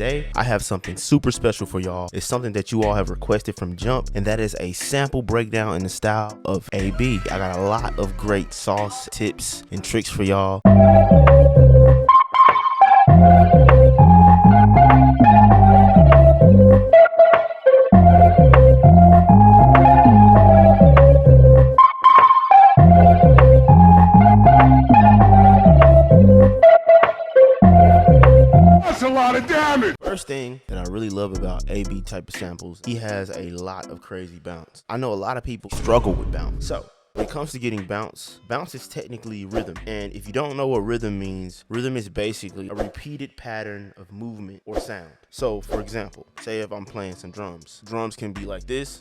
today I have something super special for y'all. It's something that you all have requested from Jump, and that is a sample breakdown in the style of Eiby. I got a lot of great sauce, tips, and tricks for y'all. That's a lot of damage. First thing that I really love about Eiby type of samples, he has a lot of crazy bounce. I know a lot of people struggle with bounce. So when it comes to getting bounce is technically rhythm. And if you don't know what rhythm means, rhythm is basically a repeated pattern of movement or sound. So for example, say if I'm playing some drums, drums can be like this,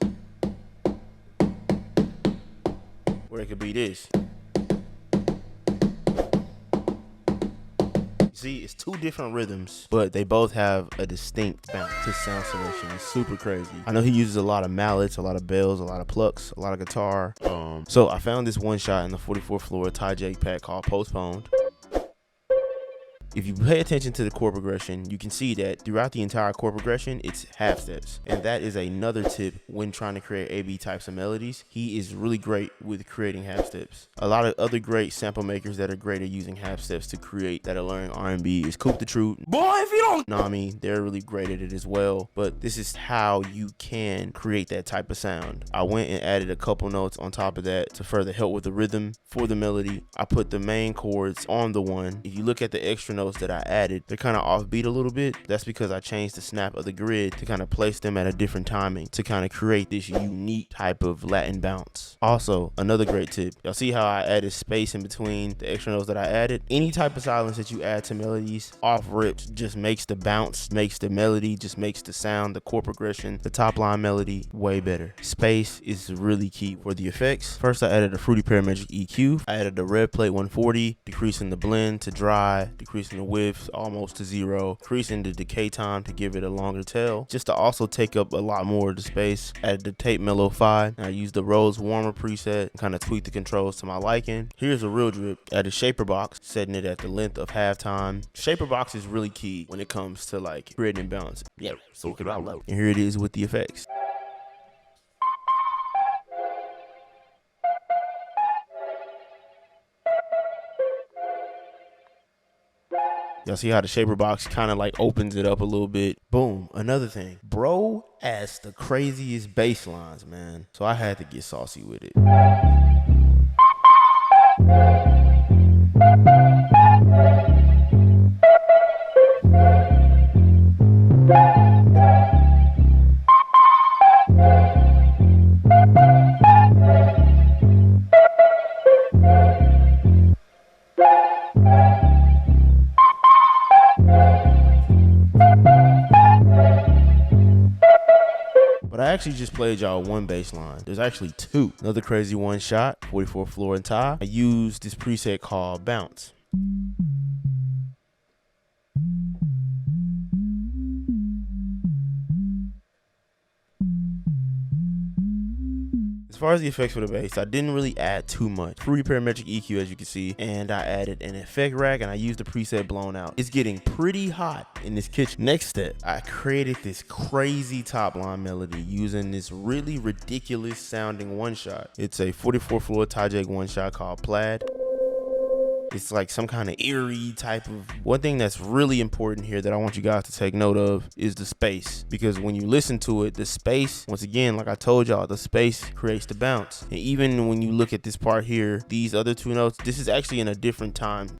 or it could be this. See, it's two different rhythms, but they both have a distinct bounce. His sound selection is super crazy. I know he uses a lot of mallets, a lot of bells, a lot of plucks, a lot of guitar. So I found this one shot in the 44th floor Ty Jake pack called Postponed. If you pay attention to the chord progression, you can see that throughout the entire chord progression, it's half steps. And that is another tip when trying to create Eiby types of melodies. He is really great with creating half steps. A lot of other great sample makers that are great at using half steps to create that are learning R&B is Coop the Truth. Boy, if you don't know me, they're really great at it as well. But this is how you can create that type of sound. I went and added a couple notes on top of that to further help with the rhythm for the melody. I put the main chords on the one. If you look at the extra notes that I added, they're kind of offbeat a little bit. That's because I changed the snap of the grid to kind of place them at a different timing to kind of create this unique type of Latin bounce. Also, another great tip, y'all see how I added space in between the extra notes that I added? Any type of silence that you add to melodies off rips just makes the bounce, makes the melody, just makes the sound, the chord progression, the top line melody way better. Space is really key for the effects. First, I added a Fruity Parametric EQ. I added a red plate 140, decreasing the blend to dry, decreasing the width almost to 0, increasing the decay time to give it a longer tail, just to also take up a lot more of the space. Added the Tape Mellow 5. I used the Rose Warmer preset, kind of tweak the controls to my liking. Here's a real drip. Added Shaper Box, setting it at the length of halftime. Shaper Box is really key when it comes to like creating balance. Yeah, so it out low. And here it is with the effects. Y'all see how the Shaper Box kind of like opens it up a little bit. Boom. Another thing. Bro adds the craziest bass lines, man. So I had to get saucy with it. I actually just played y'all one bass line. There's actually two. Another crazy one shot, 44th floor and Ty. I used this preset called Bounce. As far as the effects for the bass, I didn't really add too much. Fruity Parametric EQ, as you can see, and I added an effect rack and I used the preset Blown Out. It's getting pretty hot in this kitchen. Next step, I created this crazy top line melody using this really ridiculous sounding one shot. It's a 44th floor Ty Jake one shot called Plaid. It's like some kind of eerie type of. One thing that's really important here that I want you guys to take note of is the space, because when you listen to it, the space, once again, like I told y'all, the space creates the bounce. And even when you look at this part here, these other two notes, this is actually in a different time.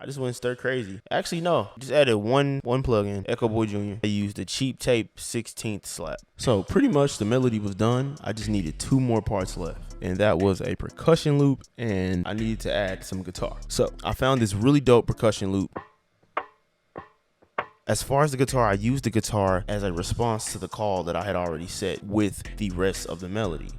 I just went stir crazy. Actually, no. Just added one plugin, Echo Boy Jr. I used the Cheap Tape 16th slap. So pretty much the melody was done. I just needed two more parts left. And that was a percussion loop, and I needed to add some guitar. So I found this really dope percussion loop. As far as the guitar, I used the guitar as a response to the call that I had already set with the rest of the melody.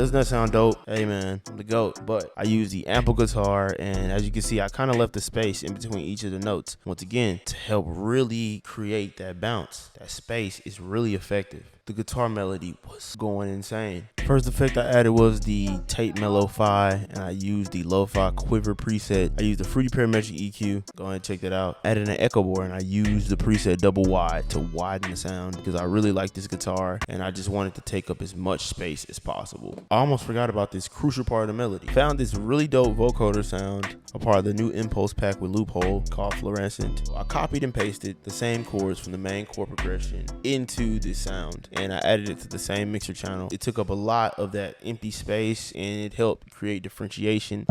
Doesn't that sound dope? Hey man, I'm the GOAT. But I use the ample guitar, and as you can see, I kind of left the space in between each of the notes. Once again, to help really create that bounce. That space is really effective. The guitar melody was going insane. First effect I added was the tape mello-fi, and I used the lo-fi quiver preset. I used the Fruity Parametric EQ. Go ahead and check that out. Added an echo board, and I used the preset double wide to widen the sound because I really like this guitar and I just wanted to take up as much space as possible. I almost forgot about this crucial part of the melody. Found this really dope vocoder sound, a part of the new Impulse pack with Loophole called Fluorescent. I copied and pasted the same chords from the main chord progression into this sound, and I added it to the same mixer channel. It took up a lot of that empty space and it helped create differentiation.